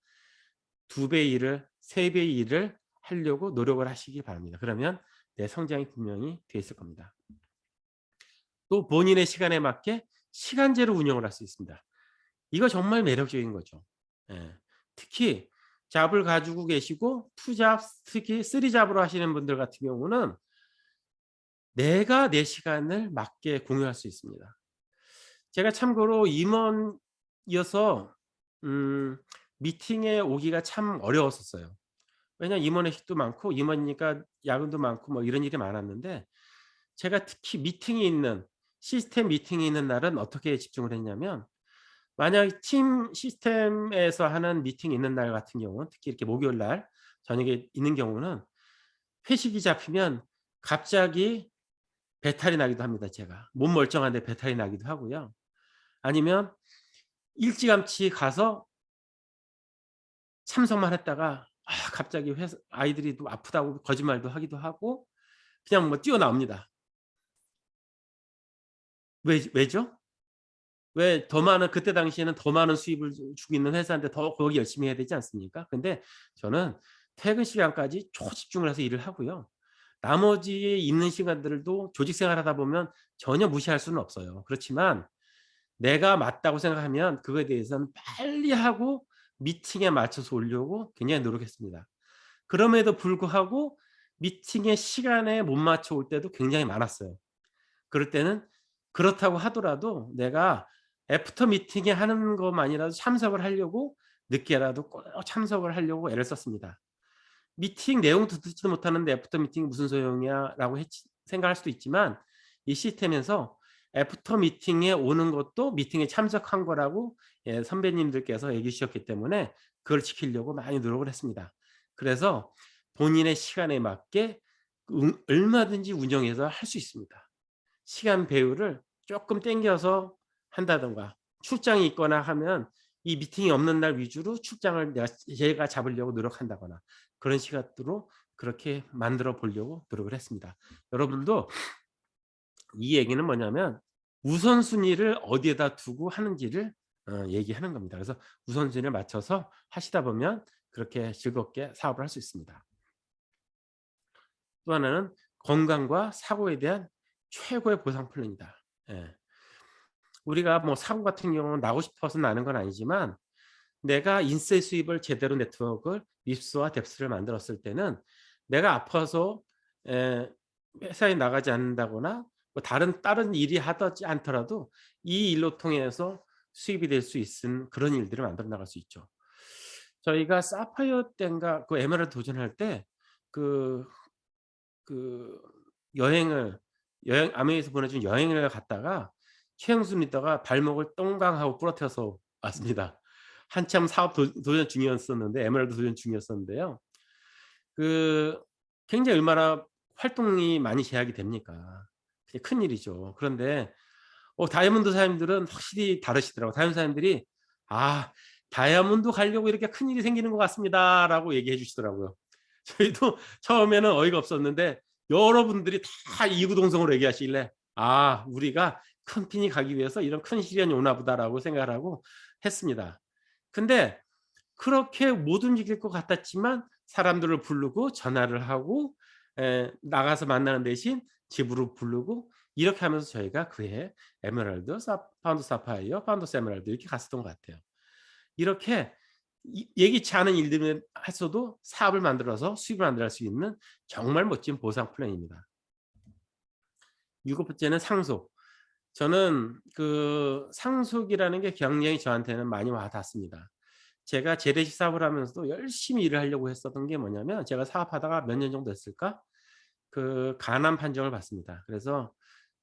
2배 일을 3배 일을 하려고 노력을 하시기 바랍니다. 그러면 내 성장이 분명히 돼 있을 겁니다. 또 본인의 시간에 맞게 시간제로 운영을 할 수 있습니다. 이거 정말 매력적인 거죠. 예. 특히 잡을 가지고 계시고 투잡 특히 3잡으로 하시는 분들 같은 경우는 내가 내 시간을 맞게 공유할 수 있습니다. 제가 참고로 임원이어서 미팅에 오기가 참 어려웠었어요. 왜냐하면 임원회식도 많고 임원이니까 야근도 많고 뭐 이런 일이 많았는데 제가 특히 미팅이 있는 시스템 미팅이 있는 날은 어떻게 집중을 했냐면 만약 팀 시스템에서 하는 미팅이 있는 날 같은 경우는 특히 이렇게 목요일 날 저녁에 있는 경우는 회식이 잡히면 갑자기 배탈이 나기도 합니다 제가. 몸 멀쩡한데 배탈이 나기도 하고요. 아니면 일찌감치 가서 참석만 했다가 갑자기 회사 아이들이 또 아프다고 거짓말도 하기도 하고 그냥 뭐 뛰어나옵니다. 왜죠? 왜 더 많은 그때 당시에는 더 많은 수입을 주고 있는 회사인데 더 거기 열심히 해야 되지 않습니까? 근데 저는 퇴근 시간까지 초집중을 해서 일을 하고요. 나머지 있는 시간들도 조직 생활하다 보면 전혀 무시할 수는 없어요. 그렇지만 내가 맞다고 생각하면 그거에 대해서는 빨리 하고 미팅에 맞춰서 오려고 굉장히 노력했습니다. 그럼에도 불구하고 미팅의 시간에 못 맞춰 올 때도 굉장히 많았어요. 그럴 때는 그렇다고 하더라도 내가 애프터 미팅에 하는 것만이라도 참석을 하려고 늦게라도 꼭 참석을 하려고 애를 썼습니다. 미팅 내용도 듣지도 못하는데 애프터 미팅이 무슨 소용이야라고 생각할 수도 있지만 이 시스템에서 애프터 미팅에 오는 것도 미팅에 참석한 거라고 선배님들께서 얘기해 주셨기 때문에 그걸 지키려고 많이 노력을 했습니다. 그래서 본인의 시간에 맞게 얼마든지 운영해서 할 수 있습니다. 시간 배율을 조금 당겨서 한다든가 출장이 있거나 하면 이 미팅이 없는 날 위주로 출장을 제가 잡으려고 노력한다거나 그런 시간으로 그렇게 만들어 보려고 노력을 했습니다. 여러분도 이 얘기는 뭐냐면 우선순위를 어디에다 두고 하는지를 얘기하는 겁니다. 그래서 우선순위를 맞춰서 하시다 보면 그렇게 즐겁게 사업을 할 수 있습니다. 또 하나는 건강과 사고에 대한 최고의 보상 플랜이다. 예. 우리가 뭐 사고 같은 경우는 나고 싶어서 나는 건 아니지만 내가 인세 수입을 제대로 네트워크를 립스와 뎁스를 만들었을 때는 내가 아파서 회사에 나가지 않는다거나 뭐 다른 일이 하지 않더라도 이 일로 통해서 수입이 될 수 있는 그런 일들을 만들어 나갈 수 있죠. 저희가 사파이어 때인가 그 에메랄드 도전할 때 그 그 여행을 아메리카에서 보내준 여행을 갔다가 최영순 리더가 발목을 똥강하고 부러뜨려서 왔습니다. 한참 사업 도전 중이었었는데 에메랄드 도전 중이었었는데요. 그 굉장히 얼마나 활동이 많이 제약이 됩니까? 그게 큰일이죠. 그런데 다이아몬드 사장님들은 확실히 다르시더라고요. 다이아몬드 사장님들이 "아 다이아몬드 가려고 이렇게 큰일이 생기는 것 같습니다."라고 얘기해 주시더라고요. 저희도 처음에는 어이가 없었는데 여러분들이 다 이구동성으로 얘기하시길래 '아 우리가 큰 핀이 가기 위해서 이런 큰 시련이 오나 보다.'라고 생각을 하고 했습니다. 근데 그렇게 못 움직일 것 같았지만 사람들을 부르고 전화를 하고 나가서 만나는 대신 집으로 부르고 이렇게 하면서 저희가 그해 에메랄드, 파운드 사파이어, 파운더스 에메랄드 이렇게 갔었던 것 같아요. 이렇게 예기치 않은 일들을 했어도 사업을 만들어서 수입을 만들어갈 수 있는 정말 멋진 보상 플랜입니다. 7번째는 상속. 저는 그 상속이라는 게 굉장히 저한테는 많이 와 닿습니다. 제가 재래식 사업을 하면서도 열심히 일을 하려고 했었던 게 뭐냐면 제가 사업하다가 몇 년 정도 됐을까? 그 간암 판정을 받습니다. 그래서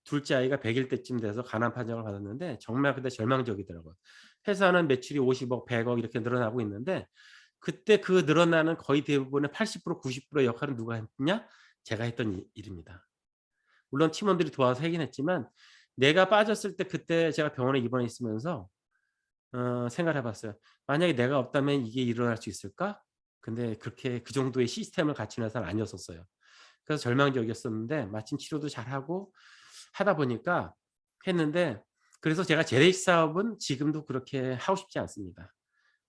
둘째 아이가 100일 때쯤 돼서 간암 판정을 받았는데 정말 그때 절망적이더라고요. 회사는 매출이 50억, 100억 이렇게 늘어나고 있는데 그때 그 늘어나는 거의 대부분의 80% 90%의 역할은 누가 했냐? 제가 했던 일입니다. 물론 팀원들이 도와서 하긴 했지만 내가 빠졌을 때 그때 제가 병원에 입원해 있으면서 생각을 해 봤어요. '만약에 내가 없다면 이게 일어날 수 있을까?' 근데 그렇게 그 정도의 시스템을 갖춘 회사는 아니었었어요. 그래서 절망적이었었는데 마침 치료도 잘하고 하다 보니까 했는데 그래서 제가 재래식 사업은 지금도 그렇게 하고 싶지 않습니다.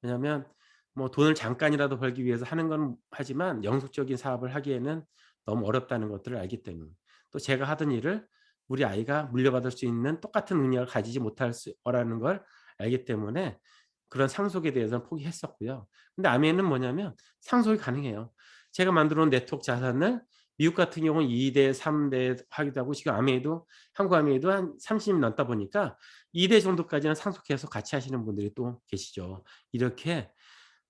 왜냐하면 뭐 돈을 잠깐이라도 벌기 위해서 하는 건 하지만 영속적인 사업을 하기에는 너무 어렵다는 것들을 알기 때문에 또 제가 하던 일을 우리 아이가 물려받을 수 있는 똑같은 능력을 가지지 못할 거라는 걸 알기 때문에 그런 상속에 대해서는 포기했었고요. 근데 아메이는 뭐냐면 상속이 가능해요. 제가 만들어 놓은 네트워크 자산을 미국 같은 경우는 2 대, 3대 하기도 하고 지금 아메이도 한국 아메이도 한 30이 넘다 보니까 2대 정도까지는 상속해서 같이 하시는 분들이 또 계시죠. 이렇게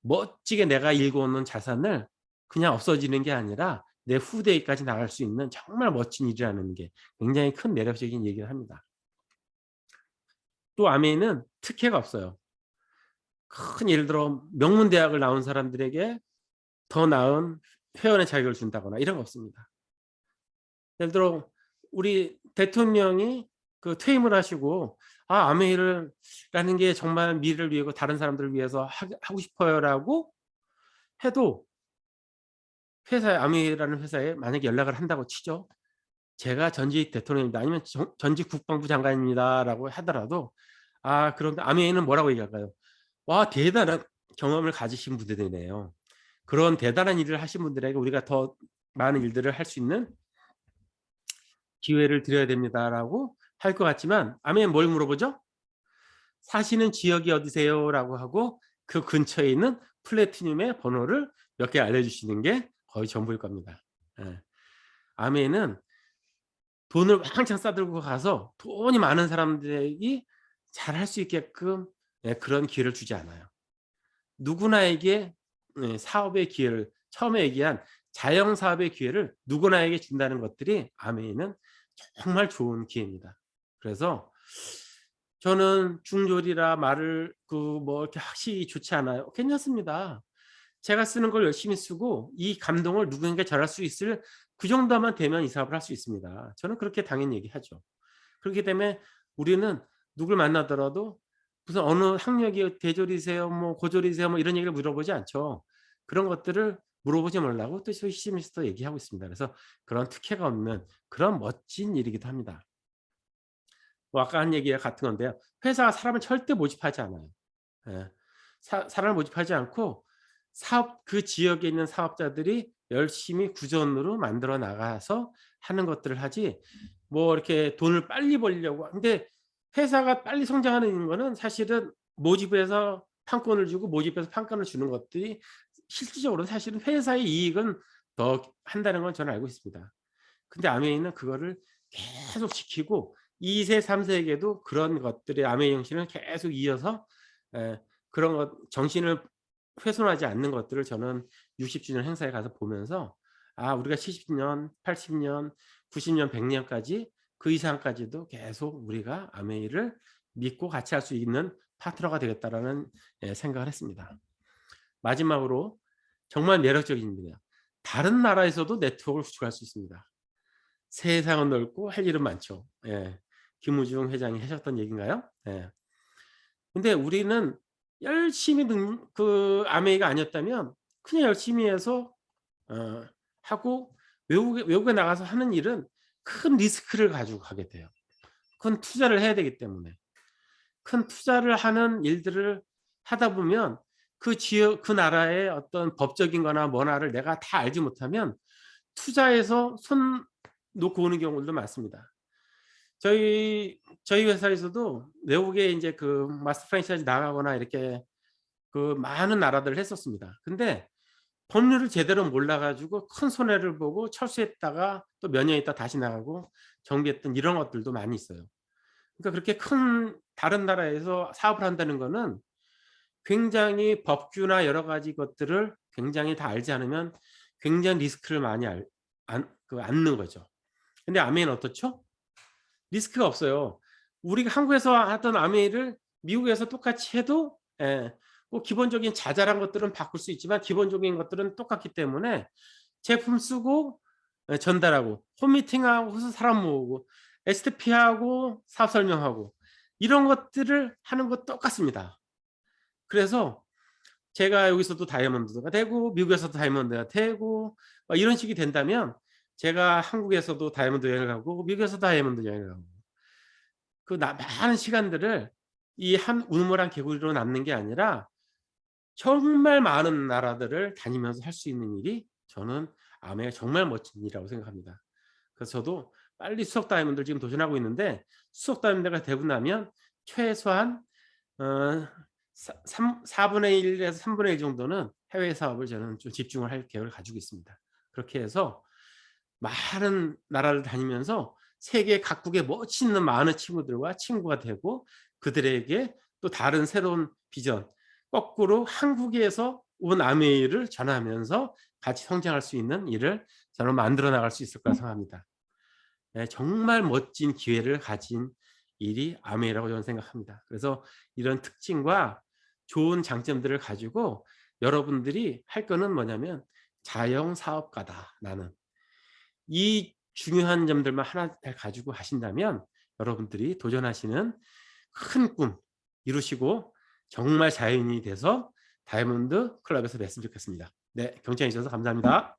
멋지게 내가 일궈 놓은 자산을 그냥 없어지는 게 아니라 내 후대에까지 나갈 수 있는 정말 멋진 일이라는 게 굉장히 큰 매력적인 얘기를 합니다. 또 아메이는 특혜가 없어요. 큰 예를 들어 명문 대학을 나온 사람들에게 더 나은 회원의 자격을 준다거나 이런 거 없습니다. 예를 들어 우리 대통령이 그 퇴임을 하시고 "아 아메이를 라는 게 정말 미래를 위하고 다른 사람들을 위해서 하고 싶어요."라고 해도 회사에 아메이라는 회사에 만약에 연락을 한다고 치죠. 제가 전직 대통령입니다. 아니면 전직 국방부 장관입니다라고 하더라도 그런데 아메이는 뭐라고 얘기할까요? "와 대단한 경험을 가지신 분들이네요. 그런 대단한 일을 하신 분들에게 우리가 더 많은 일들을 할 수 있는 기회를 드려야 됩니다."라고 할 것 같지만 아메이는 뭘 물어보죠? "사시는 지역이 어디세요?"라고 하고 그 근처에 있는 플래티늄의 번호를 몇 개 알려주시는 게 거의 전부일 겁니다. 예. 아메이는 돈을 왕창 싸들고 가서 돈이 많은 사람들이 잘할 수 있게끔 그런 기회를 주지 않아요. 누구나에게 사업의 기회를 처음에 얘기한 자영 사업의 기회를 누구나에게 준다는 것들이 아메이는 정말 좋은 기회입니다. 그래서 저는 중졸이라 말을 뭐 이렇게 확실히 좋지 않아요. 괜찮습니다. 제가 쓰는 걸 열심히 쓰고 이 감동을 누군가에게 전할 수 있을 그 정도만 되면 이 사업을 할 수 있습니다. 저는 그렇게 당연히 얘기하죠. 그렇기 때문에 우리는 누굴 만나더라도 무슨 어느 학력이 대졸이세요, 뭐 고졸이세요, 뭐 이런 얘기를 물어보지 않죠. 그런 것들을 물어보지 말라고 또 시시미스터 얘기하고 있습니다. 그래서 그런 특혜가 없는 그런 멋진 일이기도 합니다. 뭐 아까 한 얘기와 같은 건데요. 회사가 사람을 절대 모집하지 않아요. 예. 사람을 모집하지 않고 사업 그 지역에 있는 사업자들이 열심히 구전으로 만들어 나가서 하는 것들을 하지 뭐 이렇게 돈을 빨리 벌려고 근데 회사가 빨리 성장하는 거는 사실은 모집해서 판권을 주고 모집해서 판권을 주는 것들이 실질적으로 사실은 회사의 이익은 더 한다는 건 저는 알고 있습니다. 근데 아메이는 그거를 계속 지키고 2 세, 3 세에게도 그런 것들의 아메이 정신을 계속 이어서 그런 것 정신을 훼손하지 않는 것들을 저는 60 주년 행사에 가서 보면서 우리가 70 년, 80 년, 90 년, 100 년까지 그 이상까지도 계속 우리가 아메이를 믿고 같이 할 수 있는 파트너가 되겠다라는 생각을 했습니다. 마지막으로 정말 매력적인 일입니다. 다른 나라에서도 네트워크를 구축할 수 있습니다. 세상은 넓고 할 일은 많죠. 예. 김우중 회장이 하셨던 얘기인가요? 예. 근데 우리는 열심히 그 아메이가 아니었다면 그냥 열심히 해서 하고 외국에 나가서 하는 일은 큰 리스크를 가지고 가게 돼요. 큰 투자를 해야 되기 때문에. 큰 투자를 하는 일들을 하다 보면 그 지역 그 나라의 어떤 법적인 거나 뭐나를 내가 다 알지 못하면 투자해서 손 놓고 오는 경우도 많습니다. 저희 회사에서도 외국에 이제 그 마스터 프랜차이즈 나가거나 이렇게 그 많은 나라들을 했었습니다. 근데 법률을 제대로 몰라 가지고 큰 손해를 보고 철수했다가 또 몇 년 있다 다시 나가고 정비했던 이런 것들도 많이 있어요. 그러니까 그렇게 큰 다른 나라에서 사업을 한다는 거는 굉장히 법규나 여러 가지 것들을 굉장히 다 알지 않으면 굉장히 리스크를 많이 안는 거죠. 근데 아메이는 어떻죠? 리스크가 없어요. 우리가 한국에서 하던 아메이를 미국에서 똑같이 해도 뭐 기본적인 자잘한 것들은 바꿀 수 있지만 기본적인 것들은 똑같기 때문에 제품 쓰고 전달하고 홈미팅하고 사람 모으고 STP하고 사업 설명하고 이런 것들을 하는 것 똑같습니다. 그래서 제가 여기서도 다이아몬드가 되고 미국에서도 다이아몬드가 되고 막 이런 식이 된다면 제가 한국에서도 다이아몬드 여행을 가고 미국에서도 다이아몬드 여행을 가고 그 많은 시간들을 이 한 우물한 개구리로 남는 게 아니라 정말 많은 나라들을 다니면서 할 수 있는 일이 저는 아메의 정말 멋진 일이라고 생각합니다. 그래서 저도 빨리 수석 다이아몬드를 지금 도전하고 있는데 수석 다이아몬드가 되고 나면 최소한 어 4분의 1에서 3분의 1 정도는 해외 사업을 저는 좀 집중을 할 계획을 가지고 있습니다. 그렇게 해서 많은 나라를 다니면서 세계 각국의 멋있는 많은 친구들과 친구가 되고 그들에게 또 다른 새로운 비전, 거꾸로 한국에서 온 아메이를 전하면서 같이 성장할 수 있는 일을 저는 만들어 나갈 수 있을 거라 생각합니다. 네, 정말 멋진 기회를 가진 일이 아메이라고 저는 생각합니다. 그래서 이런 특징과 좋은 장점들을 가지고 여러분들이 할 거는 뭐냐면 자영사업가다 나는. 이 중요한 점들만 하나 가지고 하신다면 여러분들이 도전하시는 큰 꿈 이루시고 정말 자연인이 돼서 다이아몬드 클럽에서 뵀으면 좋겠습니다. 네, 경청해 주셔서 감사합니다.